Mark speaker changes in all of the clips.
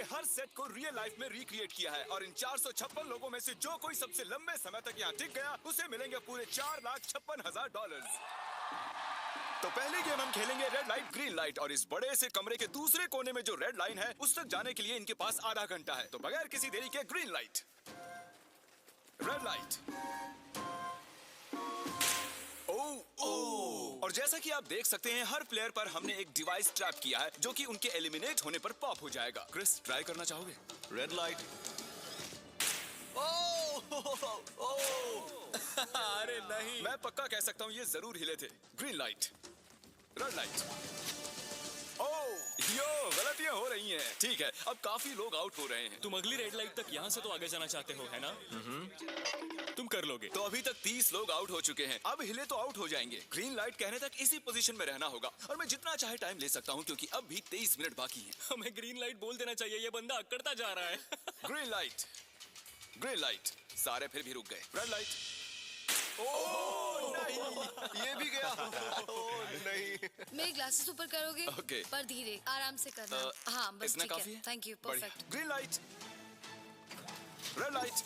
Speaker 1: हर set को real life में recreate किया है और इन 456 लोगों में से जो कोई सबसे लंबे समय तक यहाँ टिक गया उसे मिलेंगे पूरे $4,56,000। तो पहली गेम हम खेलेंगे रेड लाइट ग्रीन लाइट और इस बड़े से कमरे के दूसरे कोने में जो रेड लाइन है उस तक जाने के लिए इनके पास आधा घंटा है। तो बगैर किसी देरी के ग्रीन लाइट, रेड लाइट। और जैसा कि आप देख सकते हैं हर प्लेयर पर हमने एक डिवाइस ट्रैप किया है जो कि उनके एलिमिनेट होने पर पॉप हो जाएगा। क्रिस, ट्राई करना चाहोगे?
Speaker 2: Red light.
Speaker 3: अरे नहीं,
Speaker 1: मैं पक्का कह सकता हूँ ये जरूर हिले थे। Green light, red light. Yo, गलतियां हो रही हैं। ठीक है, अब काफी लोग आउट हो रहे हैं।
Speaker 3: तुम अगली रेड लाइट तक यहाँ से तो आगे जाना चाहते हो, है ना? तुम कर लोगे।
Speaker 1: तो अभी तक 30 लोग आउट हो चुके हैं। अब हिले तो आउट हो जाएंगे। ग्रीन लाइट कहने तक इसी पोजीशन में रहना होगा और मैं जितना चाहे टाइम ले सकता हूँ क्योंकि अब भी 23 मिनट बाकी हैं।
Speaker 3: हमें ग्रीन लाइट बोल देना चाहिए, ये बंदा अकड़ता जा रहा है।
Speaker 1: Green light, green light. सारे फिर भी रुक गए। Red light.
Speaker 2: नहीं, ये भी गया। नहीं।
Speaker 4: मेरे ग्लासेस ऊपर करोगे?
Speaker 1: Okay.
Speaker 4: पर धीरे, आराम से करना। हाँ, बस
Speaker 1: इतना
Speaker 4: ठीक
Speaker 1: काफी
Speaker 4: है।
Speaker 1: है?
Speaker 4: Thank you, perfect.
Speaker 1: Green light, red light.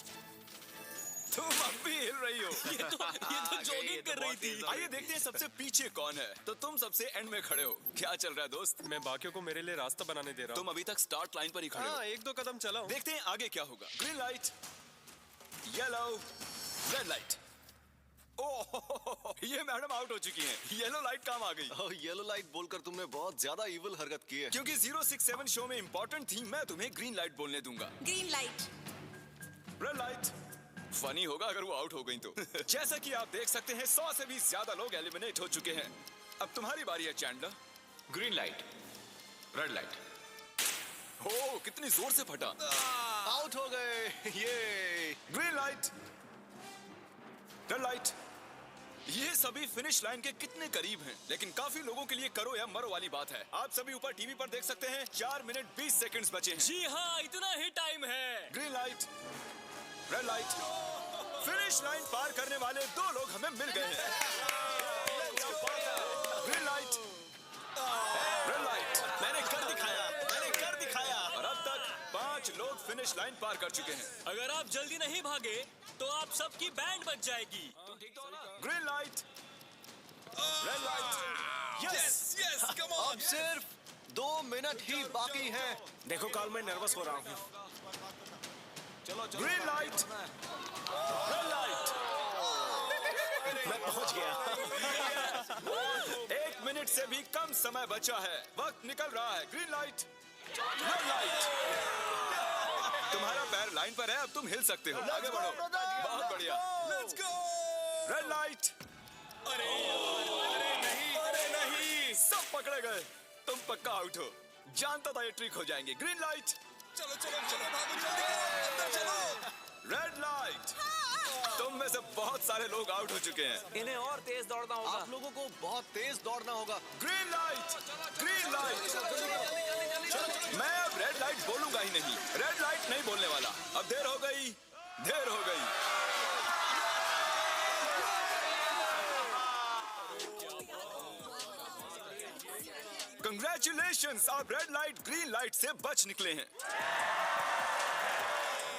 Speaker 1: तुम अब भी हिल रही हो।
Speaker 3: ये तो जॉगिंग कर रही थी।
Speaker 1: आइए देखते हैं सबसे पीछे कौन है। तो तुम सबसे एंड में खड़े हो। क्या चल रहा है दोस्त?
Speaker 5: मैं बाकियों को मेरे लिए रास्ता बनाने दे रहा हूँ।
Speaker 1: तुम अभी तक स्टार्ट लाइन पर ही खड़े हो।
Speaker 5: हाँ, एक दो कदम चलाओ।
Speaker 1: देखते हैं आगे क्या होगा। Green light, yellow, red light. Oh, ये मैडम आउट हो चुकी हैं। येलो लाइट काम आ गई।
Speaker 2: येलो लाइट बोलकर तुमने बहुत ज्यादा इविल हरकत की है।
Speaker 1: क्योंकि 067 शो में इंपॉर्टेंट थी, मैं तुम्हें ग्रीन लाइट बोलने दूंगा।
Speaker 4: Green light,
Speaker 1: red light. Funny होगा अगर वो आउट हो गई तो। जैसा कि आप देख सकते हैं 100 से भी ज्यादा लोग एलिमिनेट हो चुके हैं। अब तुम्हारी बारी है Chandler.
Speaker 6: Green light, red light.
Speaker 1: हो, कितनी जोर से फटा।
Speaker 2: आउट हो गए। ये
Speaker 1: ग्रीन लाइट, रेड लाइट। ये सभी फिनिश लाइन के कितने करीब हैं, लेकिन काफी लोगों के लिए करो या मरो वाली बात है। आप सभी ऊपर टीवी पर देख सकते हैं 4 मिनट 20 सेकंड्स बचे हैं।
Speaker 3: जी हाँ, इतना ही टाइम है।
Speaker 1: Green light, red light. Finish line पार करने वाले 2 लोग हमें मिल गए हैं। Green light, red light. मैंने कर दिखाया, मैंने कर दिखाया। और अब तक 5 लोग फिनिश लाइन पार कर चुके हैं।
Speaker 3: अगर आप जल्दी नहीं भागे तो आप सबकी बैंड बच जाएगी।
Speaker 1: Green light, red light.
Speaker 2: Yes yes, come on. अब सिर्फ 2 मिनट ही बाकी हैं।
Speaker 5: देखो काल, मैं नर्वस हो रहा हूँ।
Speaker 1: Green light, red light.
Speaker 5: मैं पहुंच गया।
Speaker 1: 1 मिनट से भी कम समय बचा है। वक्त निकल रहा है। Green light, red light. तुम्हारा पैर लाइन पर है, अब तुम हिल सकते हो। आगे बढ़ो। बहुत बढ़िया।
Speaker 2: Let's go.
Speaker 1: Red light.
Speaker 3: अरे नहीं, अरे नहीं।
Speaker 1: सब पकड़े गए। तुम पक्का आउट हो। जानता था ये ट्रिक हो जाएंगे। ग्रीन लाइट,
Speaker 2: चलो चलो चलो, भागो जल्दी, अंदर चलो।
Speaker 1: Red light. तुम में से बहुत सारे लोग आउट हो चुके हैं।
Speaker 6: इन्हें और तेज दौड़ना होगा।
Speaker 2: आप लोगों को बहुत तेज दौड़ना होगा।
Speaker 1: Green light, green light. मैं अब रेड लाइट बोलूंगा ही नहीं। रेड लाइट नहीं बोलने वाला। अब देर हो गई, देर हो गई। कंग्रेचुलेशंस, आप रेड लाइट ग्रीन लाइट से बच निकले हैं।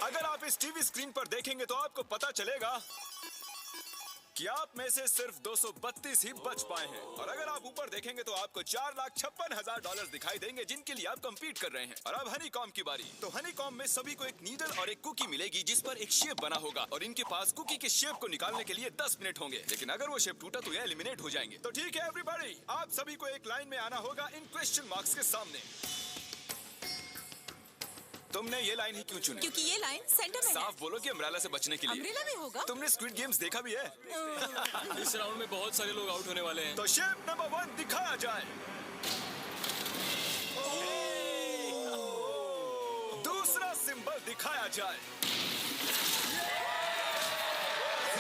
Speaker 1: अगर आप इस टीवी स्क्रीन पर देखेंगे तो आपको पता चलेगा कि आप में से सिर्फ 232 ही बच पाए हैं। और अगर आप ऊपर देखेंगे तो आपको $4,56,000 दिखाई देंगे जिनके लिए आप कंपीट कर रहे हैं। और अब हनी कॉम की बारी। तो हनी कॉम में सभी को एक नीडल और एक कुकी मिलेगी जिस पर एक शेप बना होगा और इनके पास कुकी के शेप को निकालने के लिए 10 मिनट होंगे। लेकिन अगर वो शेप टूटा तो ये एलिमिनेट हो जाएंगे। तो ठीक है एवरीबॉडी, आप सभी को एक लाइन में आना होगा इन क्वेश्चन मार्क्स के सामने। तुमने ये लाइन ही क्यों चुनी?
Speaker 7: क्योंकि ये लाइन सेंटर में है।
Speaker 1: साफ बोलो कि अम्ब्रेला से बचने के लिए।
Speaker 7: अम्ब्रेला भी होगा?
Speaker 1: तुमने स्क्विड गेम्स देखा भी है?
Speaker 3: इस राउंड में बहुत सारे लोग आउट होने वाले हैं।
Speaker 1: तो शेप नंबर 1 दिखाया जाए। दूसरा सिंबल दिखाया जाए।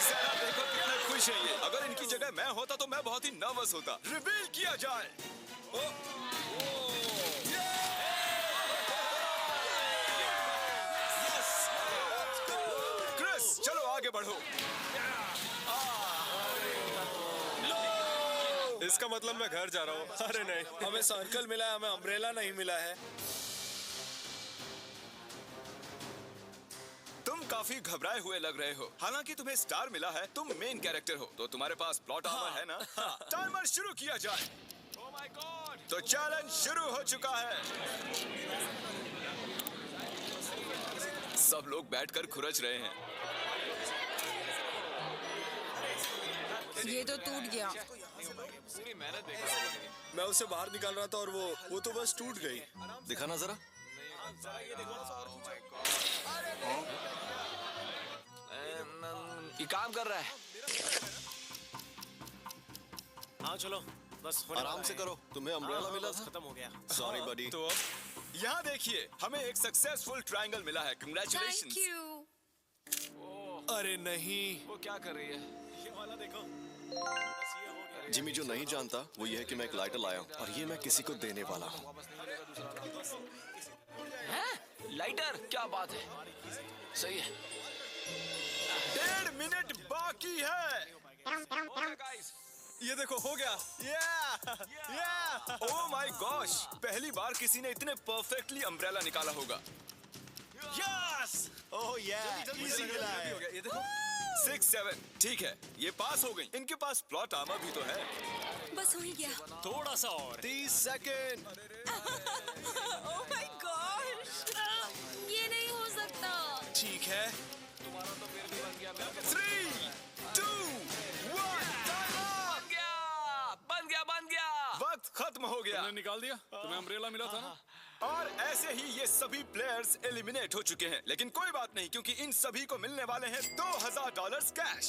Speaker 1: जरा देखो कितने खुश हैं ये। अगर इनकी जगह मैं होता तो मैं बहुत ही नर्वस होता। रिवील किया जाए। क्रिस, चलो आगे बढ़ो।
Speaker 5: इसका मतलब मैं घर जा रहा हूँ। अरे नहीं,
Speaker 8: हमें सर्कल मिला है, हमें अम्ब्रेला नहीं मिला है।
Speaker 1: काफी घबराए हुए लग रहे हो। हालांकि तुम्हें स्टार मिला है, तुम मेन कैरेक्टर हो, तो तुम्हारे पास प्लॉट आर्मर है ना? टाइमर शुरू किया जाए। तो चैलेंज शुरू हो चुका है। सब लोग बैठकर खुरच रहे हैं।
Speaker 7: ये तो टूट गया।
Speaker 5: मैं उसे बाहर निकाल रहा था और वो तो बस टूट गई।
Speaker 2: दिखाना जरा।
Speaker 6: ये काम कर रहा है।
Speaker 5: हाँ चलो, बस होने
Speaker 2: आराम
Speaker 5: वाला
Speaker 2: से
Speaker 5: है।
Speaker 2: करो, तुम्हें अम्ब्रेला मिला
Speaker 5: बस
Speaker 2: था।
Speaker 5: खत्म हो गया।
Speaker 2: सॉरी बडी।
Speaker 1: तो यहाँ देखिए, हमें एक सक्सेसफुल ट्रायंगल मिला है। कंग्रेचुलेशंस।
Speaker 4: Thank you.
Speaker 5: अरे नहीं,
Speaker 6: वो क्या कर रही है?
Speaker 5: ये वाला देखो। बस ये हो गया।
Speaker 2: जिमी जो नहीं जानता वो ये है कि मैं एक लाइटर लाया हूँ और ये मैं किसी को देने वाला हूँ।
Speaker 6: लाइटर? क्या बात है, सही है।
Speaker 1: 1.5 मिनट बाकी है।
Speaker 5: ये देखो, हो गया।
Speaker 1: ओह माय गॉश, पहली बार किसी ने इतने परफेक्टली अम्ब्रेला निकाला होगा।
Speaker 5: यस! ओह या, इजी मिला है। हो गया, ये देखो।
Speaker 1: 6-7, ठीक है, ये पास हो गई। इनके पास प्लॉट आर्मर भी तो है।
Speaker 4: बस हो ही गया।
Speaker 3: थोड़ा सा और।
Speaker 2: 30 सेकेंड।
Speaker 7: Oh my gosh.
Speaker 4: ये नहीं हो सकता।
Speaker 5: ठीक है।
Speaker 1: 3, 2, 1,
Speaker 6: बन गया।
Speaker 1: वक्त खत्म हो गया।
Speaker 3: तुमने निकाल दिया? तुम्हें अम्ब्रेला मिला था ना?
Speaker 1: और ऐसे ही ये सभी प्लेयर्स एलिमिनेट हो चुके हैं। लेकिन कोई बात नहीं, क्योंकि इन सभी को मिलने वाले हैं $2000 कैश।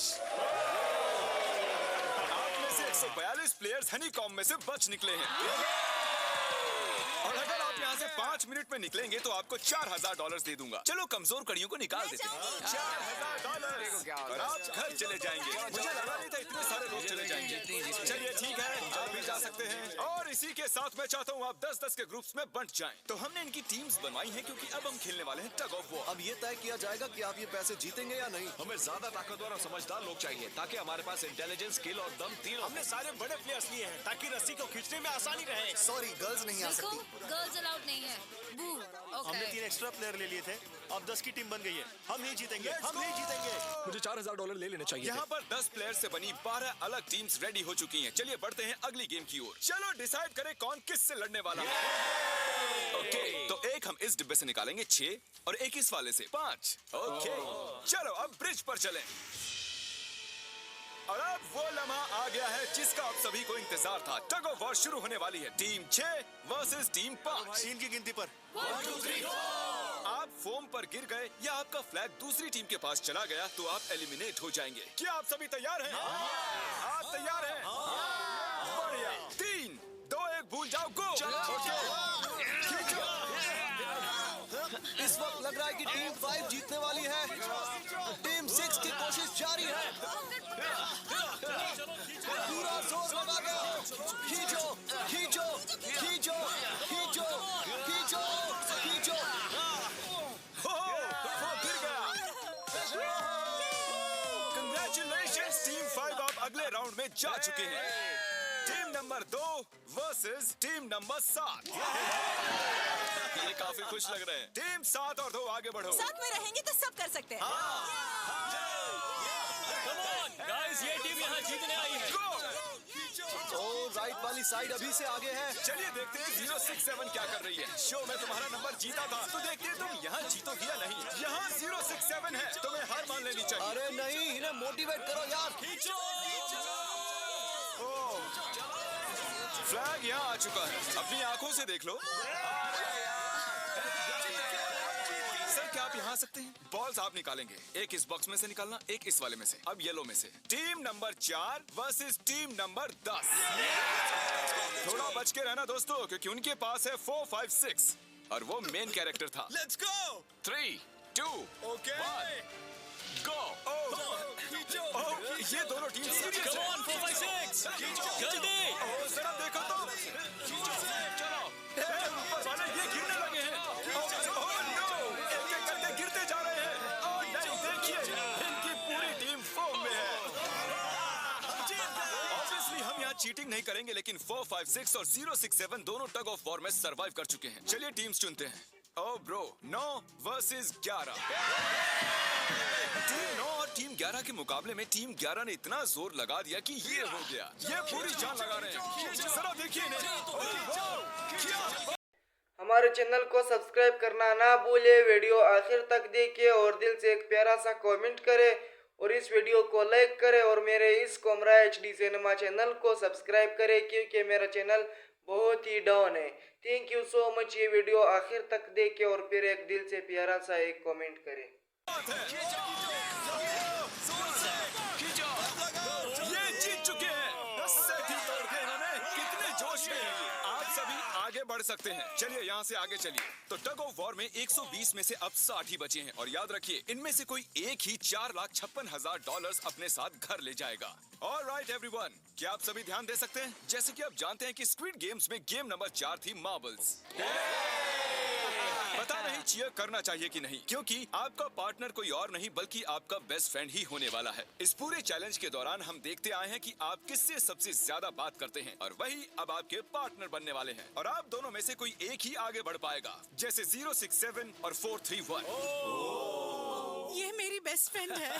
Speaker 1: आप में से 142 प्लेयर्स हनीकॉम्ब में से बच निकले हैं। और अगर आप यहाँ से 5 मिनट में निकलेंगे तो आपको $4000 दे दूंगा। चलो कमजोर कड़ियों को निकाल देते हैं। $4000 और आप घर चले जाएंगे। मुझे लगा नहीं था इतने सारे लोग चले जाएंगे। चलिए ठीक है, आप भी जा सकते हैं। और इसी के साथ मैं चाहता हूँ आप 10-10 के ग्रुप्स में बंट जाएं। तो हमने इनकी टीम्स बनवाई हैं क्योंकि अब हम खेलने वाले हैं टग ऑफ वॉर।
Speaker 2: अब ये तय किया जाएगा कि आप ये पैसे जीतेंगे या नहीं।
Speaker 6: हमें ज्यादा ताकतवर और समझदार लोग चाहिए ताकि हमारे पास इंटेलिजेंस, स्किल और दम तीनों।
Speaker 5: हमने सारे बड़े प्लेयर्स लिए हैं ताकि रस्सी को खींचने में आसानी रहे।
Speaker 2: सॉरी, गर्ल्स नहीं आ
Speaker 4: देखो,
Speaker 2: सकती।
Speaker 4: गर्ल्स अलाउड नहीं है। बू।
Speaker 5: हमने 3
Speaker 4: ओके।
Speaker 5: एक्स्ट्रा प्लेयर ले लिए थे। अब 10 की टीम बन गई है। हम नहीं जीतेंगे, हम नहीं जीतेंगे।
Speaker 3: मुझे $4000 ले लेने चाहिए
Speaker 1: यहाँ पर 10 प्लेयर से बनी 12 अलग टीम्स रेडी हो चुकी हैं। चलिए बढ़ते हैं अगली गेम की ओर। चलो डिसाइड करें कौन किस से लड़ने वाला है। ओके, तो एक हम इस डिब्बे से निकालेंगे 6 और एक इस वाले से 5। ओके, चलो अब ब्रिज पर चलें। और अब वो लम्हा आ गया है जिसका आप सभी को इंतजार था। टग ऑफ वॉर शुरू होने वाली है। Team 6 versus team 5।
Speaker 5: 3 की गिनती पर।
Speaker 1: 1, 2, 3, 4। आप फोम पर गिर गए या आपका फ्लैग दूसरी टीम के पास चला गया तो आप एलिमिनेट हो जाएंगे। क्या आप सभी तैयार हैं? आप तैयार हैं? बढ़िया। 3, 2, 1 भूल जाओ, गो।
Speaker 2: इस वक्त लग रहा है कि टीम 5 जीतने वाली है। टीम 6 की कोशिश जारी है। पूरा जोर लगा दो। खींचो, खींचो, खींचो, खींचो, खींचो, खींचो।
Speaker 1: वो गिर गया। Congratulations, टीम 5 आप अगले राउंड में जा चुके हैं। Team number 2 versus team number 7। ये काफी खुश लग रहे हैं। टीम 7 और 2 आगे बढ़ो।
Speaker 7: साथ में रहेंगे तो सब कर सकते हैं।
Speaker 3: गाइस, ये टीम यहाँ जीतने आई है।
Speaker 2: तो राइट वाली साइड अभी से आगे है।
Speaker 1: चलिए देखते हैं 067 क्या कर रही है। शो में तुम्हारा नंबर जीता था, तो देखते हैं तुम यहाँ जीतोगी या नहीं। यहाँ 067 है, तुम्हें हार मान लेनी चाहिए।
Speaker 2: अरे नहीं, इन्हें मोटिवेट करो यार।
Speaker 1: फ्लैग यहाँ आ चुका है, अपनी आंखों से देख लो। सर क्या आप यहाँ आ सकते हैं? बॉल्स आप निकालेंगे, एक इस बॉक्स में से निकालना, एक इस वाले में से। अब येलो में से। Team number 4 versus team number 10। थोड़ा बच के रहना दोस्तों, क्योंकि उनके पास है 4, 5, 6 और वो मेन कैरेक्टर था।
Speaker 5: Let's go.
Speaker 1: 3, 2,
Speaker 5: ओके।
Speaker 1: 1 गो। ये दोनों टीम सीरियस
Speaker 3: Come
Speaker 1: है।
Speaker 3: on, 4, 5, 6 जल्दी।
Speaker 1: जरा देखो तो। चलो ऊपर वाले ये गिरने लगे हैं। एक-एक करके गिरते जा रहे हैं। और नहीं, देखिए इनकी पूरी टीम फॉर्म में है। ऑब्वियसली हम यहाँ चीटिंग नहीं करेंगे, लेकिन 4, 5, 6 और 067 दोनों टग ऑफ वॉर में सरवाइव कर चुके हैं। चलिए टीम्स चुनते हैं। ओ ब्रो, 9 वर्सेस 11। टीम 9 और टीम 11 के मुकाबले में टीम 11 ने इतना जोर लगा दिया कि ये हो गया। ये पूरी जान लगा रहे हैं। जरा देखिए इन्हें।
Speaker 8: हमारे चैनल को सब्सक्राइब करना ना भूले, वीडियो आखिर तक देखिए और दिल से एक प्यारा सा कमेंट करें और इस वीडियो को लाइक करें और मेरे इस कोमरा HD सिनेमा चैनल को सब्सक्राइब करें क्योंकि मेरा चैनल बहुत ही डाउन है। Thank you so much. ये वीडियो आखिर तक देखें और फिर एक दिल से प्यारा सा एक कमेंट करें।
Speaker 1: ये जीत चुके हैं। सेट ही तोड़ के इन्होंने। कितने जोश में हैं ये। आप सभी आगे बढ़ सकते हैं। चलिए यहाँ से आगे चलिए। तो टग ऑफ वॉर में 120 में से अब 60 ही बचे हैं और याद रखिए इनमें से कोई एक ही $4,56,000 अपने साथ घर ले जाएगा। ऑलराइट एवरीवन, क्या आप सभी ध्यान दे सकते हैं? जैसे कि आप जानते हैं कि स्क्विड गेम्स में गेम नंबर 4 थी मार्बल्स। पता नहीं चीयर करना चाहिए कि नहीं, क्योंकि आपका पार्टनर कोई और नहीं बल्कि आपका बेस्ट फ्रेंड ही होने वाला है। इस पूरे चैलेंज के दौरान हम देखते आए हैं कि आप किससे सबसे ज्यादा बात करते हैं और वही अब आपके पार्टनर बनने वाले हैं और आप दोनों में से कोई एक ही आगे बढ़ पाएगा, जैसे 067 और 431।
Speaker 7: ये मेरी बेस्ट फ्रेंड है।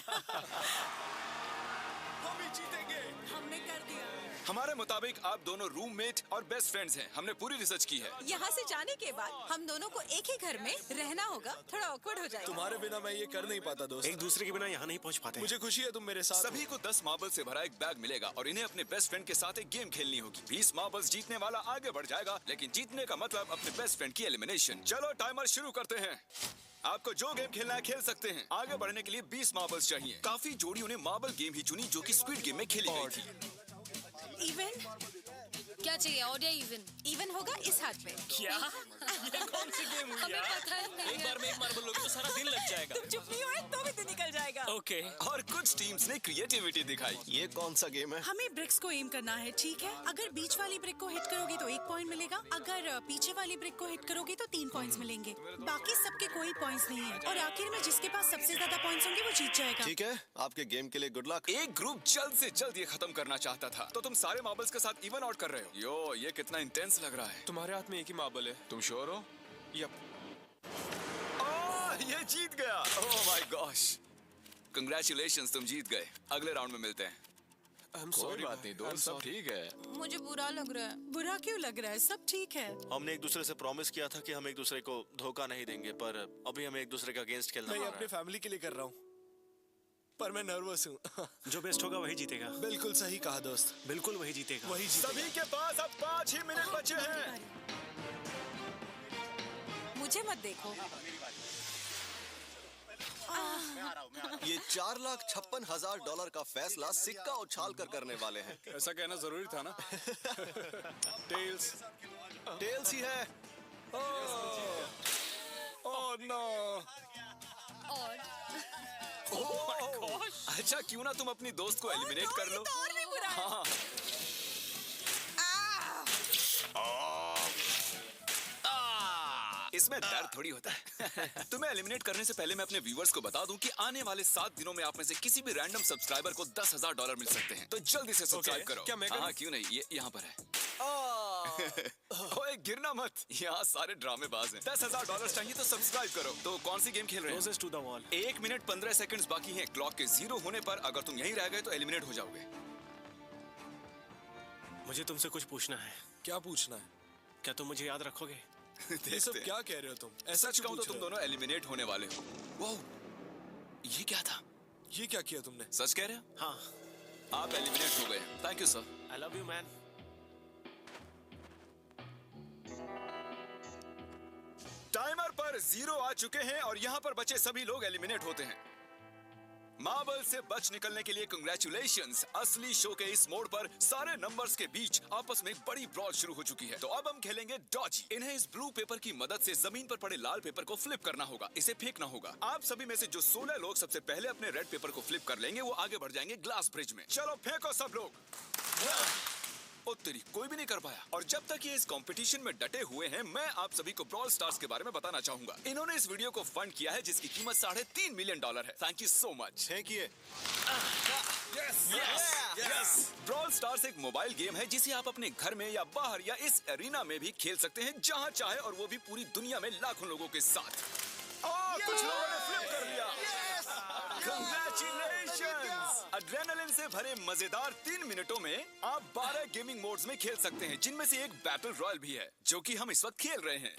Speaker 1: हम ही जीतेंगे।
Speaker 7: हमने कर दिया।
Speaker 1: हमारे मुताबिक आप दोनों रूममेट और बेस्ट फ्रेंड्स हैं। हमने पूरी रिसर्च की है।
Speaker 7: यहाँ से जाने के बाद हम दोनों को एक ही घर में रहना होगा। थोड़ा ऑकवर्ड हो जाएगा।
Speaker 5: तुम्हारे बिना मैं ये कर नहीं पाता दोस्त।
Speaker 2: एक दूसरे के बिना यहाँ नहीं पहुँच पाते।
Speaker 5: मुझे खुशी है तुम मेरे साथ
Speaker 1: सभी को 10 मार्बल से भरा एक बैग मिलेगा और इन्हें अपने बेस्ट फ्रेंड के साथ एक गेम खेलनी होगी। 20 मार्बल्स जीतने वाला आगे बढ़ जाएगा, लेकिन जीतने का मतलब अपने बेस्ट फ्रेंड की एलिमिनेशन। चलो टाइमर शुरू करते हैं। आपको जो गेम खेलना है खेल सकते हैं। आगे बढ़ने के लिए 20 मार्बल्स चाहिए। काफी जोड़ियों ने मार्बल गेम ही चुनी जो कि स्क्विड गेम में खेली गई थी।
Speaker 7: इवन
Speaker 4: क्या चाहिए? ऑड या इवन?
Speaker 7: इवन होगा इस हाथ पे।
Speaker 3: क्या? ये कौन सी गेम हुई
Speaker 4: हमें
Speaker 3: यार?
Speaker 4: पता ही नहीं
Speaker 3: एक
Speaker 4: है।
Speaker 3: बार में एक मार्बल लोगे तो सारा दिन लग जाएगा।
Speaker 7: तुम चुप नहीं हो तो भी तो निकल जाएगा।
Speaker 3: ओके।
Speaker 1: और कुछ टीम्स ने क्रिएटिविटी दिखाई।
Speaker 5: ये कौन सा गेम है?
Speaker 7: हमें ब्रिक्स को एम करना है, ठीक है? अगर बीच वाली ब्रिक को हिट करोगे तो 1 पॉइंट मिलेगा। अगर पीछे वाली ब्रिक को हिट करोगे तो 3 पॉइंट्स मिलेंगे। बाकी सबके कोई पॉइंट्स नहीं है और आखिर में जिसके पास सबसे ज्यादा पॉइंट्स होंगे वो जीत जाएगा।
Speaker 5: ठीक है, आपके गेम के लिए गुड लक।
Speaker 1: एक ग्रुप जल्द से जल्द ये खत्म करना चाहता था, तो तुम सारे मार्बल्स के साथ इवन आउट कर रहे हो। यो, ये कितना इंटेंस लग रहा है।
Speaker 3: तुम्हारे हाथ में एक ही मार्बल है।
Speaker 1: तुम श्योर हो?
Speaker 3: यप।
Speaker 1: ये जीत गया। ओह माय गॉश, कंग्रेचुलेशंस, तुम जीत गए। अगले राउंड में मिलते हैं।
Speaker 6: कोई बात नहीं दोस्त, सब ठीक है।
Speaker 4: मुझे बुरा लग रहा है।
Speaker 7: बुरा क्यों लग रहा है? सब ठीक है।
Speaker 5: हमने एक दूसरे से प्रॉमिस किया था कि हम एक दूसरे को धोखा नहीं देंगे, पर अभी हमें एक दूसरे के अगेंस्ट खेलना
Speaker 9: मैं
Speaker 5: पड़
Speaker 9: ये
Speaker 5: रहा
Speaker 9: अपने
Speaker 5: है।
Speaker 9: फैमिली के लिए कर रहा हूँ, पर मैं नर्वस हूँ।
Speaker 2: जो बेस्ट होगा वही जीतेगा।
Speaker 9: बिल्कुल सही कहा दोस्त,
Speaker 2: बिल्कुल वही जीतेगा।
Speaker 9: वही जीतेगा।
Speaker 1: सभी के पास अब 5 ही मिनट बचे हैं।
Speaker 7: मुझे मत देखो।
Speaker 2: ये
Speaker 5: $4,56,000 का फैसला सिक्का उछाल कर करने वाले हैं।
Speaker 1: ऐसा कहना जरूरी था ना? टेल्स।
Speaker 5: टेल्स ही है।
Speaker 1: Oh no.
Speaker 4: और
Speaker 1: अच्छा, क्यों ना तुम अपनी दोस्त को एलिमिनेट कर लो?
Speaker 7: और भी बुरा है।
Speaker 1: हाँ। इसमें दर्द थोड़ी होता है। तुम्हें एलिमिनेट करने से पहले मैं अपने व्यूअर्स को बता दूं कि आने वाले 7 दिनों में आप में से किसी भी रैंडम सब्सक्राइबर को $10,000 मिल सकते हैं, तो जल्दी से सब्सक्राइब करो।
Speaker 3: क्या मैं करूं?
Speaker 1: हाँ, क्यों नहीं, ये यहाँ पर है। ओए गिरना मत, यहाँ सारे ड्रामेबाज हैं। $10,000 चाहिए तो सब्सक्राइब करो। तो कौन सी गेम खेल रहे हैं?
Speaker 2: Closest to the wall।
Speaker 1: 1 minute 15 seconds बाकी हैं। क्लॉक के 0 होने पर अगर तुम यहीं रह गए तो एलिमिनेट हो जाओगे।
Speaker 2: मुझे तुमसे कुछ पूछना है।
Speaker 9: क्या पूछना है?
Speaker 2: क्या तुम मुझे याद रखोगे?
Speaker 9: ये सब क्या कह रहे हो तुम? ऐसा
Speaker 1: सच
Speaker 9: क्यों
Speaker 1: कहूं तो
Speaker 9: पूछ
Speaker 1: तुम
Speaker 9: रहे हो?
Speaker 1: दोनों एलिमिनेट होने वाले हो। वाह, ये क्या था?
Speaker 9: ये क्या किया तुमने?
Speaker 1: सच कह रहे हो?
Speaker 2: हाँ।
Speaker 1: आप एलिमिनेट हो गए। Thank you sir.
Speaker 2: I love you man.
Speaker 1: Timer पर 0 आ चुके हैं और यहाँ पर बचे सभी लोग एलिमिनेट होते हैं। मार्बल से बच निकलने के लिए कंग्रेचुलेशंस। असली शो के इस मोड़ पर सारे नंबर्स के बीच आपस में एक बड़ी ब्रॉड शुरू हो चुकी है। तो अब हम खेलेंगे डॉजी। इन्हें इस ब्लू पेपर की मदद से जमीन पर पड़े लाल पेपर को फ्लिप करना होगा, इसे फेंकना होगा। आप सभी में से जो 16 लोग सबसे पहले अपने रेड पेपर को फ्लिप कर लेंगे वो आगे बढ़ जाएंगे ग्लास ब्रिज में। चलो फेंको सब लोग। ओ तेरी, कोई भी नहीं कर पाया। और जब तक ये इस कंपटीशन में डटे हुए हैं, मैं आप सभी को ब्रॉल स्टार्स के बारे में बताना चाहूंगा। इन्होंने इस वीडियो को फंड किया है जिसकी कीमत $3.5 मिलियन है। Thank you so much.
Speaker 5: फेंकिए।
Speaker 1: ब्रॉल स्टार्स एक मोबाइल गेम है जिसे आप अपने घर में या बाहर या इस एरिना में भी खेल सकते हैं जहां चाहे, और वो भी पूरी दुनिया में लाखों लोगों के साथ। कुछ लोगों ने फ्लिप कर लिया। Congratulations! एड्रेनलिन से भरे मजेदार 3 मिनटों में आप 12 गेमिंग मोड्स में खेल सकते हैं, जिनमें से एक बैटल रॉयल भी है, जो कि हम इस वक्त खेल रहे हैं।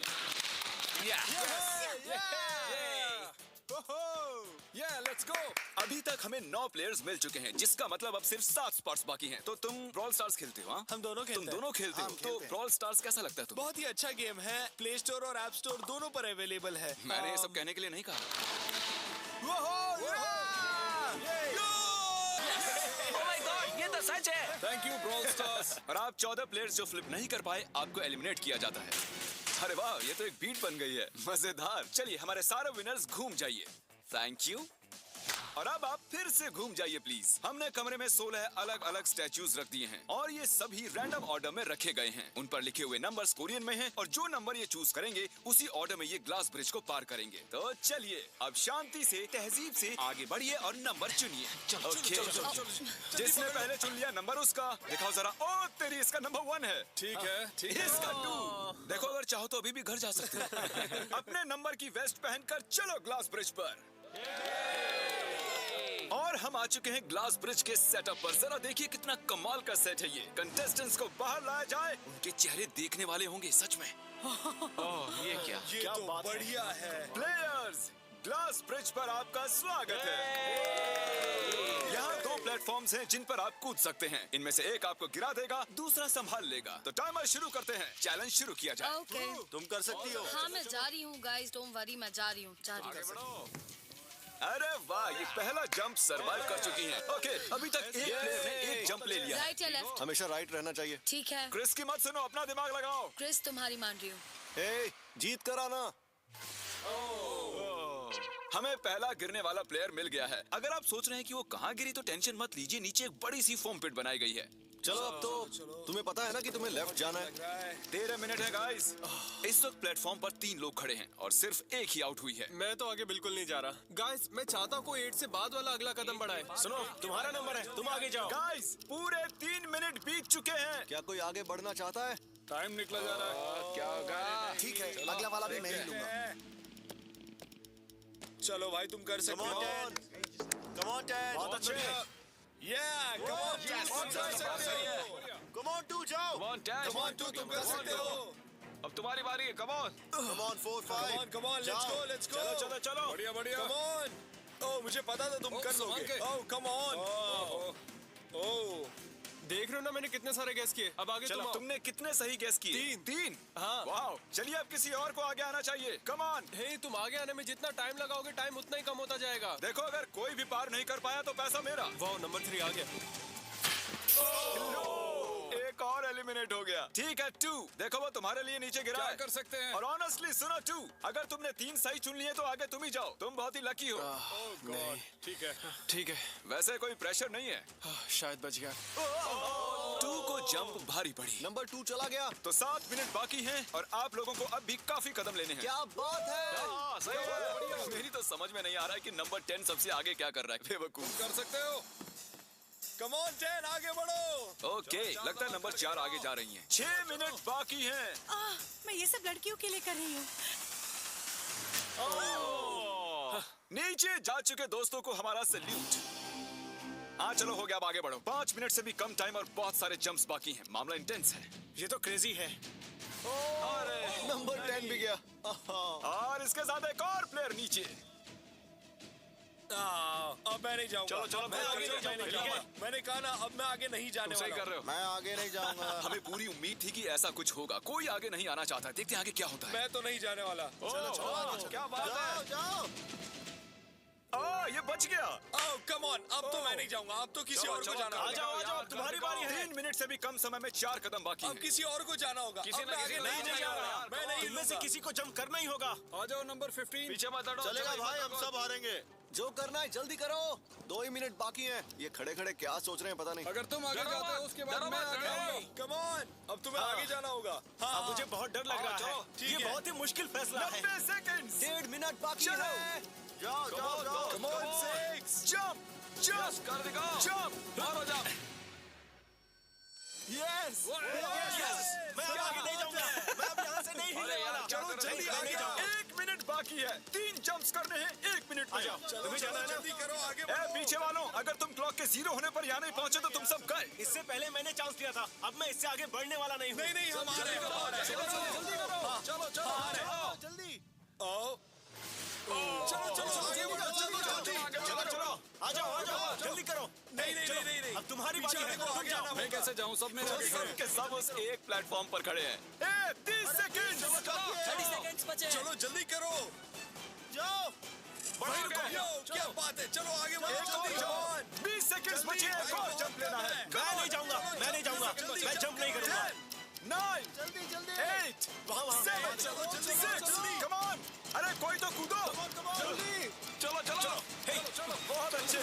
Speaker 9: Let's go.
Speaker 1: अभी तक हमें 9 प्लेयर्स मिल चुके हैं, जिसका मतलब अब सिर्फ 7 स्पॉट्स बाकी हैं। तो तुम ब्रॉल स्टार्स खेलते हो? हाँ,
Speaker 9: हम दोनों खेलते
Speaker 1: तुम
Speaker 9: हैं।
Speaker 1: दोनों खेलते हो?
Speaker 9: हम
Speaker 1: तो
Speaker 9: खेलते हैं।
Speaker 1: ब्रॉल स्टार्स कैसा लगता है तुम्हें?
Speaker 9: बहुत ही अच्छा गेम है। प्ले स्टोर और ऐप स्टोर दोनों पर अवेलेबल है।
Speaker 1: मैंने ये सब कहने के लिए नहीं कहा।
Speaker 6: ये तो सच है।
Speaker 1: Thank you brawl stars. और आप 14 प्लेयर्स जो फ्लिप नहीं कर पाए, आपको एलिमिनेट किया जाता है। अरे वाह, ये तो एक बीट बन गई है, मजेदार। चलिए हमारे सारे विनर्स घूम जाइए। Thank you. और अब आप फिर से घूम जाइए प्लीज। हमने कमरे में 16 अलग अलग स्टैच्यूज रख दिए हैं और ये सभी रैंडम ऑर्डर में रखे गए हैं। उन पर लिखे हुए नंबर्स कोरियन में हैं और जो नंबर ये चूज करेंगे उसी ऑर्डर में ये ग्लास ब्रिज को पार करेंगे। तो चलिए अब शांति से, तहजीब से आगे बढ़िए और नंबर चुनिए। ओके, जिसने पहले चुन लिया नंबर उसका। दिखाओ जरा। ओ तेरी, इसका नंबर 1 है।
Speaker 9: ठीक है, ठीक है।
Speaker 1: इसका 2। देखो, अगर चाहो तो अभी भी घर जा सकते हो। अपने नंबर की वेस्ट पहनकर चलो ग्लास ब्रिज पर। और हम आ चुके हैं ग्लास ब्रिज के सेटअप पर। जरा देखिए कितना कमाल का सेट है ये। कंटेस्टेंट्स को बाहर लाया जाए, उनके चेहरे देखने वाले होंगे सच में।
Speaker 6: ये क्या?
Speaker 9: ये तो बढ़िया है।
Speaker 1: प्लेयर्स, ग्लास ब्रिज पर आपका स्वागत है। यहाँ 2 प्लेटफॉर्म्स हैं जिन पर आप कूद सकते हैं। इनमें से एक आपको गिरा देगा, दूसरा संभाल लेगा। तो टाइमर शुरू करते हैं। चैलेंज शुरू किया जाए।
Speaker 4: ओके।
Speaker 5: तुम कर सकती हो।
Speaker 4: हाँ, मैं जा रही हूँ गाइस, डोंट वरी, मैं जा रही हूँ।
Speaker 1: अरे वाह, ये पहला जंप सरवाइव कर चुकी हैं। ओके, अभी तक एक प्लेयर ने एक जंप ले लिया है।
Speaker 4: राइट या लेफ्ट?
Speaker 5: हमेशा राइट रहना चाहिए।
Speaker 4: ठीक है।
Speaker 1: क्रिस की मत सुनो, अपना दिमाग लगाओ।
Speaker 4: क्रिस, तुम्हारी मान रही हूँ।
Speaker 5: हे, जीत कर आना।
Speaker 1: हमें पहला गिरने वाला प्लेयर मिल गया है। अगर आप सोच रहे हैं कि वो कहाँ गिरी तो टेंशन मत लीजिए, नीचे एक बड़ी सी फोम पिट बनाई गई है।
Speaker 5: चलो अब तो तुम्हें पता है ना कि तुम्हें लेफ्ट जाना है।
Speaker 1: 13 मिनट है गाइस। इस वक्त प्लेटफॉर्म पर 3 लोग खड़े हैं और सिर्फ एक ही आउट हुई है।
Speaker 3: मैं तो आगे बिल्कुल नहीं जा रहा। गाइस, मैं चाहता हूँ कोई 8 से बाद वाला अगला कदम बढ़ाए।
Speaker 9: सुनो, तुम्हारा नंबर है, तुम आगे जाओ।
Speaker 1: गाइस, पूरे 3 मिनट बीत चुके हैं।
Speaker 5: क्या कोई आगे बढ़ना चाहता है?
Speaker 1: टाइम निकला जा रहा है।
Speaker 6: क्या होगा?
Speaker 2: ठीक है, अगला वाला भी मैं ही लूंगा।
Speaker 9: चलो भाई, तुम कर सकते हो।
Speaker 5: Come on, Dad.
Speaker 9: बहुत अच्छे। Come on, तुम कर सकते हो।
Speaker 5: Come on, 2 जाओ।
Speaker 6: Come on, Dad.
Speaker 9: Come on, तुम कर सकते हो।
Speaker 6: अब तुम्हारी बारी है। Come on.
Speaker 5: Come on, 4, 5.
Speaker 9: Come on, let's go, let's go.
Speaker 1: चलो चलो।
Speaker 9: बढ़िया बढ़िया। Come on. ओह, मुझे पता था तुम कर लोगे। ओह, come on. ओह,
Speaker 3: देख रहे हो ना मैंने कितने सारे गैस किए। अब आगे तुम आओ।
Speaker 1: तुमने कितने सही गेस किए? 3।
Speaker 3: हाँ।
Speaker 1: वाह, चलिए अब किसी और को आगे आना चाहिए। Come on.
Speaker 3: हे, तुम आगे आने में जितना टाइम लगाओगे, टाइम उतना ही कम होता जाएगा।
Speaker 1: देखो, अगर कोई भी पार नहीं कर पाया तो पैसा मेरा।
Speaker 3: वाह, नंबर 3 आ गया।
Speaker 1: एक और एलिमिनेट हो गया। ठीक है 2। देखो, वो तुम्हारे लिए नीचे गिरा है।
Speaker 3: कर सकते हैं?
Speaker 1: और ऑनेस्टली सुनो 2, अगर तुमने 3 सही चुन लिए तो आगे तुम ही जाओ। तुम बहुत ही लकी हो।
Speaker 3: नहीं,
Speaker 9: ठीक है।
Speaker 3: ठीक है।
Speaker 1: वैसे कोई प्रेशर नहीं है।
Speaker 3: शायद बच गया।
Speaker 1: 2 को जंप भारी पड़ी।
Speaker 5: नंबर 2 चला गया।
Speaker 1: तो 7 मिनट बाकी हैं और आप लोगों को अब भी काफी कदम लेने हैं।
Speaker 5: क्या बात है?
Speaker 1: सही है। मेरी तो समझ में नहीं आ रहा है कि नंबर 10 सबसे आगे क्या कर रहा है। बेवकूफ।
Speaker 9: कर सकते हो। Come on, 10, आगे बढ़ो।
Speaker 1: ओके, लगता है नंबर 4 आगे जा रही हैं। 6 मिनट बाकी हैं।
Speaker 7: मैं ये सब लड़कियों के लिए कर रही हूँ।
Speaker 1: नीचे जा चुके दोस्तों को हमारा सैल्यूट। हाँ चलो, हो गया, अब आगे बढ़ो। 5 मिनट से भी कम टाइम और बहुत सारे जंप्स बाकी हैं। मामला इंटेंस है।
Speaker 9: ये तो क्रेजी है।
Speaker 5: नंबर 10 भी गया।
Speaker 1: और इसके साथ एक और प्लेयर नीचे।
Speaker 9: अब मैं नहीं जाऊंगा।
Speaker 1: चलो,
Speaker 9: मैं आगे नहीं जाऊंगा। मैंने कहा ना, अब मैं आगे नहीं जाने
Speaker 1: सही
Speaker 9: वाला।
Speaker 1: कर रहे हो।
Speaker 5: मैं आगे नहीं जाऊंगा।
Speaker 1: हमें पूरी उम्मीद थी कि ऐसा कुछ होगा। कोई आगे नहीं आना चाहता। देखते हैं आगे क्या होता है।
Speaker 9: मैं तो नहीं जाने वाला।
Speaker 1: चलो, क्या बात है।
Speaker 5: जाओ।
Speaker 1: ये बच गया।
Speaker 9: ओह, कम ऑन, अब तो मैं नहीं जाऊंगा। अब तो किसी और को जाना होगा।
Speaker 1: आ जाओ, तुम्हारी बारी है। 3 मिनट से भी कम समय में 4 कदम बाकी
Speaker 9: अब
Speaker 1: हैं।
Speaker 9: किसी और को जाना होगा।
Speaker 6: किसी
Speaker 9: अब
Speaker 6: ना
Speaker 9: मैं
Speaker 6: किसी
Speaker 9: आगे
Speaker 6: नहीं
Speaker 9: नहीं
Speaker 6: जाने
Speaker 9: जाऊंगा।
Speaker 6: वाला।
Speaker 9: मैं नहीं
Speaker 6: इनमें से
Speaker 9: लूंगा।
Speaker 6: किसी को जंप करना ही होगा।
Speaker 3: आ जाओ नंबर 15।
Speaker 6: पीछे मत हटो।
Speaker 5: चलेगा भाई, हम सब हारेंगे। जो करना है जल्दी करो। 2 ही मिनट बाकी हैं। ये खड़े खड़े क्या सोच रहे हैं पता नहीं।
Speaker 3: अगर तुम आगे जाते हो उसके बाद मैं आगे आऊंगा।
Speaker 9: कम ऑन, अब तुम्हें आगे जाना होगा। हाँ,
Speaker 6: मुझे बहुत डर लग रहा है।
Speaker 9: ठीक
Speaker 6: ये
Speaker 9: है।
Speaker 6: बहुत ही मुश्किल फैसला है।
Speaker 1: 90 सेकंड्स।
Speaker 5: 1.5 मिनट बाकी
Speaker 1: चलो।
Speaker 5: है। जाओ जाओ जाओ।
Speaker 1: Come on, 6 jump. जंप
Speaker 6: कर दिखाओ।
Speaker 1: जंप
Speaker 6: मारो जंप।
Speaker 2: यस मैं अब आगे नहीं जाऊंगा, मैं अब यहाँ से नहीं हिलने वाला।
Speaker 1: चलो जल्दी आगे जाओ। 1 मिनट बाकी है, 3 जंप्स करने हैं 1 मिनट में।
Speaker 2: तुम्हें जाना है ना?
Speaker 9: जल्दी करो, आगे
Speaker 1: ए पीछे वालों, अगर तुम क्लॉक के 0 होने पर यहाँ नहीं पहुंचे तो तुम सब गए।
Speaker 2: इससे पहले मैंने चांस लिया था, अब मैं इससे आगे बढ़ने वाला नहीं हूँ।
Speaker 9: नहीं हम आ रहे हैं,
Speaker 2: चलो
Speaker 9: जल्दी आओ। चलो
Speaker 2: आ जाओ जल्दी करो।
Speaker 9: नहीं
Speaker 2: अब तुम्हारी बारी है, तुम जाओ।
Speaker 3: मैं कैसे जाऊं? सब मेरे आगे खड़े हैं।
Speaker 1: सब के सब उस एक प्लेटफॉर्म पर खड़े हैं। 30 सेकंड।
Speaker 7: 30 सेकंड्स बचे।
Speaker 9: चलो जल्दी करो।
Speaker 2: जाओ
Speaker 9: क्या बात है, चलो आगे बढ़ो जल्दी।
Speaker 1: 20 सेकंड बचे, एक और जंप लेना है।
Speaker 2: मैं नहीं जाऊंगा, मैं जंप नहीं करूंगा।
Speaker 1: 9
Speaker 2: जल्दी
Speaker 1: 8
Speaker 2: वहाँ
Speaker 1: 7
Speaker 9: जल्दी
Speaker 1: 6 कम ऑन। अरे कोई तो कूदो।
Speaker 6: चलो।
Speaker 1: बहुत अच्छे।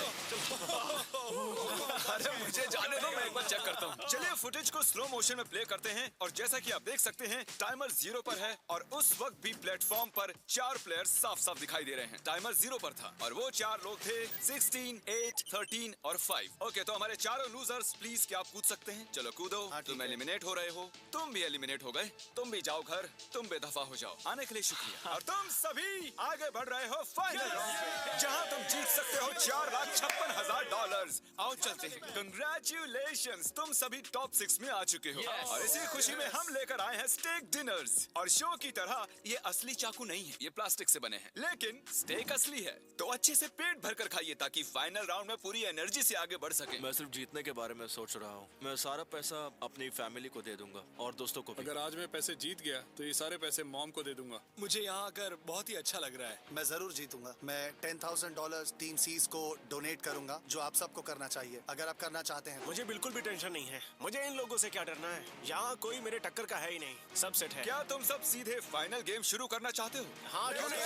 Speaker 1: अरे मुझे जाने दो, मैं एक बार चेक करता हूँ। चलिए फुटेज को स्लो मोशन में प्ले करते हैं और जैसा कि आप देख सकते हैं टाइमर 0 पर है और उस वक्त भी प्लेटफॉर्म पर 4 प्लेयर्स साफ साफ दिखाई दे रहे हैं। टाइमर 0 पर था और वो 4 लोग थे 16, 8, 13 और 5। ओके तो हमारे चारों लूजर्स प्लीज क्या आप कूद सकते हैं? चलो कूदो। तुम एलिमिनेट हो रहे हो, तुम भी एलिमिनेट हो गए, तुम भी जाओ घर, तुम बेदफा हो जाओ। आने के लिए शुक्रिया। और तुम सभी आगे बढ़ रहे हो फाइनल राउंड में, जहां तुम जीत सकते हो $4,56,000। आओ चलते हैं। कंग्रेचुलेशंस, तुम सभी टॉप 6 में आ चुके हो। और इसी खुशी में हम लेकर आए हैं स्टेक डिनर्स। और शो की तरह ये असली चाकू नहीं है, ये प्लास्टिक से बने हैं, लेकिन स्टेक असली है। तो अच्छे से पेट भर कर खाइए ताकि फाइनल राउंड में पूरी एनर्जी से आगे बढ़ सके।
Speaker 5: मैं सिर्फ जीतने के बारे में सोच रहा हूँ। मैं सारा पैसा अपनी फैमिली को दे दूंगा और दोस्तों को भी।
Speaker 3: अगर आज मैं पैसे जीत गया तो ये सारे पैसे मॉम को दे दूंगा।
Speaker 9: मुझे यहाँ आकर बहुत ही अच्छा लग रहा है।
Speaker 10: मैं जरूर जीतूंगा। मैं $10,000 टीम सीज को डोनेट करूंगा, जो आप सबको करना चाहिए अगर आप करना चाहते हैं।
Speaker 2: मुझे बिल्कुल भी टेंशन नहीं है, मुझे इन लोगों से क्या डरना है। यहाँ कोई मेरे टक्कर का है ही नहीं, सब सेट है।
Speaker 1: क्या तुम सब सीधे फाइनल गेम शुरू करना चाहते हो?
Speaker 2: हाँ क्यों नहीं?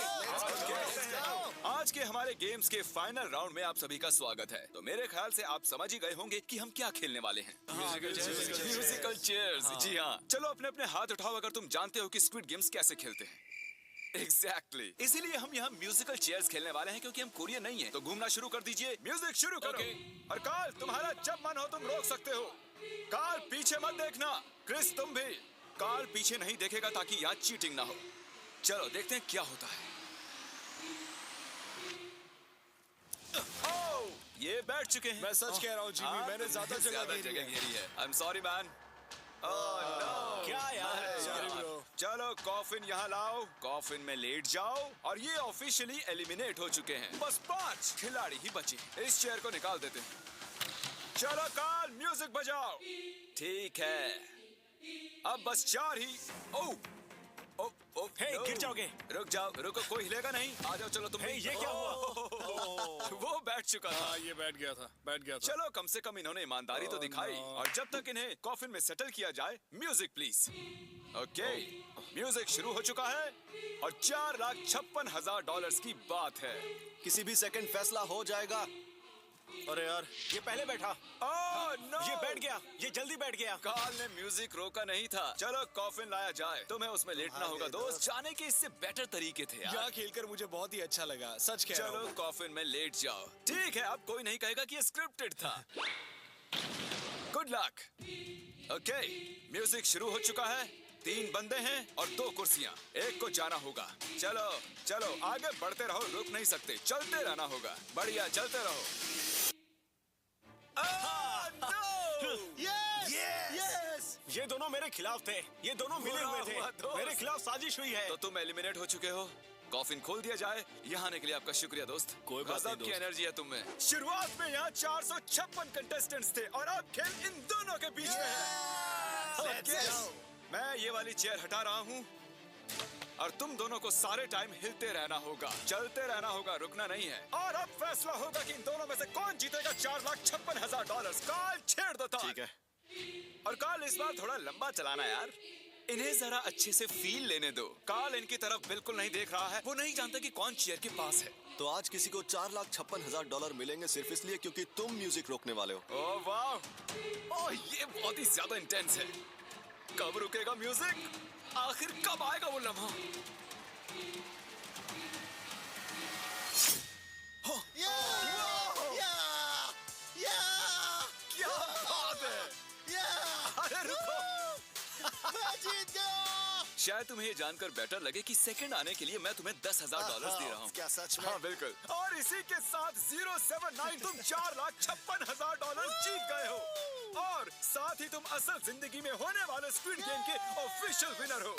Speaker 1: आज के हमारे गेम्स के फाइनल राउंड में आप सभी का स्वागत है। तो मेरे ख्याल से आप समझ ही गए होंगे कि हम क्या खेलने वाले हैं। Musical chairs. जी हाँ, चलो अपने अपने हाथ उठाओ अगर तुम जानते हो कि स्क्विड गेम्स कैसे खेलते हैं। Exactly. इसीलिए हम यहाँ म्यूजिकल चेयर्स खेलने वाले हैं क्योंकि हम कोरियन नहीं हैं। तो घूमना शुरू कर दीजिए, म्यूजिक शुरू करो। और कार्ल तुम्हारा जब मन हो तुम रोक सकते हो। कार्ल पीछे मत देखना, क्रिस तुम भी। कार्ल पीछे नहीं देखेगा ताकि यहाँ चीटिंग ना हो। चलो देखते हैं क्या होता है। ओह, ये बैठ चुके हैं।
Speaker 9: मैं सच कह रहा हूँ जिमी, मैंने ज्यादा जगह
Speaker 1: घेरी है। I am sorry man.
Speaker 2: क्या यार?
Speaker 1: चलो कॉफिन यहाँ लाओ, कॉफिन में लेट जाओ और ये ऑफिशियली एलिमिनेट हो चुके हैं। बस 5 खिलाड़ी ही बचे। इस चेयर को निकाल देते हैं। चलो कार्ल म्यूजिक बजाओ। ठीक है, अब बस 4 ही। ओह
Speaker 2: हे, गिर जाओगे।
Speaker 1: रुक जाओ, रुको, कोई हिलेगा नहीं। आ जाओ चलो तुम।
Speaker 2: ये क्या हुआ?
Speaker 1: वो बैठ चुका था।
Speaker 3: हाँ ये बैठ गया था।
Speaker 1: चलो कम से कम इन्होंने ईमानदारी तो दिखाई। और जब तक इन्हें कॉफिन में सेटल किया जाए, म्यूजिक प्लीज। ओके, म्यूजिक शुरू हो चुका है और $4,56,000 की बात है।
Speaker 2: किसी भी सेकंड फैसला हो जाएगा। अरे यार, ये पहले बैठा।
Speaker 1: ओह नो,
Speaker 2: ये बैठ गया, ये जल्दी बैठ गया।
Speaker 1: कार्ल ने म्यूजिक रोका नहीं था। चलो कॉफिन लाया जाए, तुम्हें उसमें लेटना होगा दोस्त। जाने के इससे बेटर तरीके थे यार।
Speaker 9: यहाँ खेलकर मुझे बहुत ही अच्छा लगा, सच कह रहा हूँ।
Speaker 1: चलो कॉफिन में लेट जाओ। ठीक है, अब कोई नहीं कहेगा कि ये स्क्रिप्टेड था। Good luck. ओके, म्यूजिक शुरू हो चुका है। 3 बंदे हैं और 2 कुर्सियां। एक को जाना होगा। चलो चलो आगे बढ़ते रहो, रुक नहीं सकते, चलते रहना होगा। बढ़िया, चलते रहो।
Speaker 2: ये दोनों मेरे खिलाफ थे, ये दोनों मिले हुए थे। मेरे खिलाफ साजिश हुई है।
Speaker 1: तो तुम एलिमिनेट हो चुके हो। कॉफिन खोल दिया जाए। यहाँ आने के लिए आपका शुक्रिया दोस्त।
Speaker 5: कोई बात नहीं
Speaker 1: गजब की
Speaker 5: दोस्त।
Speaker 1: एनर्जी है तुम में। शुरुआत में यहाँ 456 कंटेस्टेंट्स थे और अब खेल इन दोनों के बीच में है। Okay, मैं ये वाली चेयर हटा रहा हूँ और तुम दोनों को सारे टाइम हिलते रहना होगा, चलते रहना होगा, रुकना नहीं है। और अब फैसला होगा कि इन दोनों में से कौन जीतेगा $4,56,000। कार्ल छेड़ दो ताल।
Speaker 5: ठीक है।
Speaker 1: और कार्ल इस बार थोड़ा लंबा चलाना यार, इन्हें जरा अच्छे से फील लेने दो। कार्ल इनकी तरफ बिल्कुल नहीं देख रहा है, वो नहीं जानता कि कौन चेयर के पास है।
Speaker 11: तो आज किसी को $4,56,000 मिलेंगे सिर्फ इसलिए क्योंकि तुम म्यूजिक रोकने वाले हो।
Speaker 1: ओह वाह, ओह ये बहुत ही ज्यादा इंटेंस है। कब रुकेगा म्यूजिक? आखिर कब आएगा वो लम्हा? शायद तुम्हें ये जानकर बेटर लगे कि सेकंड आने के लिए मैं तुम्हें $10,000 दे रहा हूँ।
Speaker 10: क्या सच में?
Speaker 1: हाँ बिल्कुल। और इसी के साथ 079 तुम $4,56,000 जीत गए हो और साथ ही तुम असल जिंदगी में होने वाले स्क्विड गेम के ऑफिशियल विनर हो।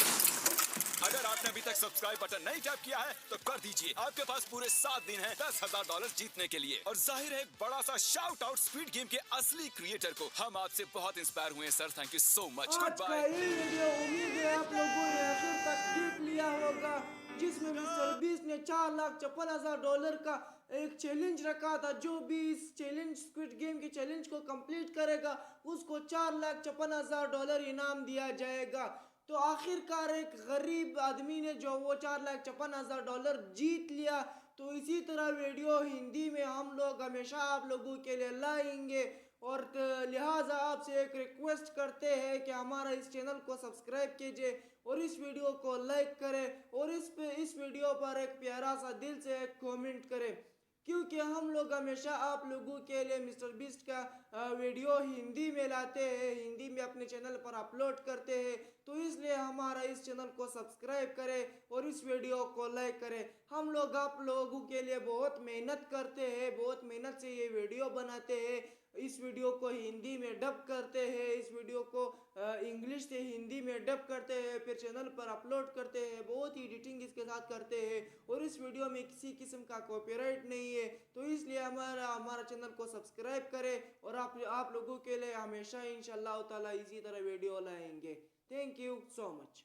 Speaker 1: अगर आपने अभी तक सब्सक्राइब बटन नहीं टैप किया है तो कर दीजिए। आपके पास पूरे 7 दिन हैं $10,000 जीतने के लिए। और जाहिर है एक बड़ा सा शाउट आउट स्क्विड गेम के असली क्रिएटर को। हम आपसे बहुत इंस्पायर हुए हैं sir. Thank you so much. Good
Speaker 8: आज का
Speaker 1: बाय।
Speaker 8: ये वीडियो उम्मीद है आप लोगों ने आखिर तक देख लिया होगा, जिसमें मिस्टर बीस्ट ने $4,56,000 का एक चैलेंज रखा था। जो भी इस चैलेंज स्क्विड गेम के चैलेंज को कंप्लीट करेगा उसको $4,56,000 इनाम दिया जाएगा। तो आखिरकार एक गरीब आदमी ने जो वो $4,56,000 जीत लिया। तो इसी तरह वीडियो हिंदी में हम लोग हमेशा आप लोगों के लिए लाएंगे और लिहाजा आपसे एक रिक्वेस्ट करते हैं कि हमारा इस चैनल को सब्सक्राइब कीजिए और इस वीडियो को लाइक करें और इस वीडियो पर एक प्यारा सा दिल से एक कमेंट करें, क्योंकि हम लोग हमेशा आप लोगों के लिए मिस्टर बीस्ट का वीडियो हिंदी में लाते हैं, हिंदी में अपने चैनल पर अपलोड करते हैं। तो इसलिए हमारा इस चैनल को सब्सक्राइब करें और इस वीडियो को लाइक करें। हम लोग आप लोगों के लिए बहुत मेहनत करते हैं, बहुत मेहनत से ये वीडियो बनाते हैं। इस वीडियो को हिंदी में डब करते हैं, इस वीडियो को इंग्लिश से हिंदी में डब करते हैं, फिर चैनल पर अपलोड करते हैं, बहुत ही एडिटिंग इसके साथ करते हैं और इस वीडियो में किसी किस्म का कॉपीराइट नहीं है। तो इसलिए हमारा चैनल को सब्सक्राइब करें और आप लोगों के लिए हमेशा इंशाल्लाह ताला इसी तरह वीडियो लाएंगे। Thank you so much.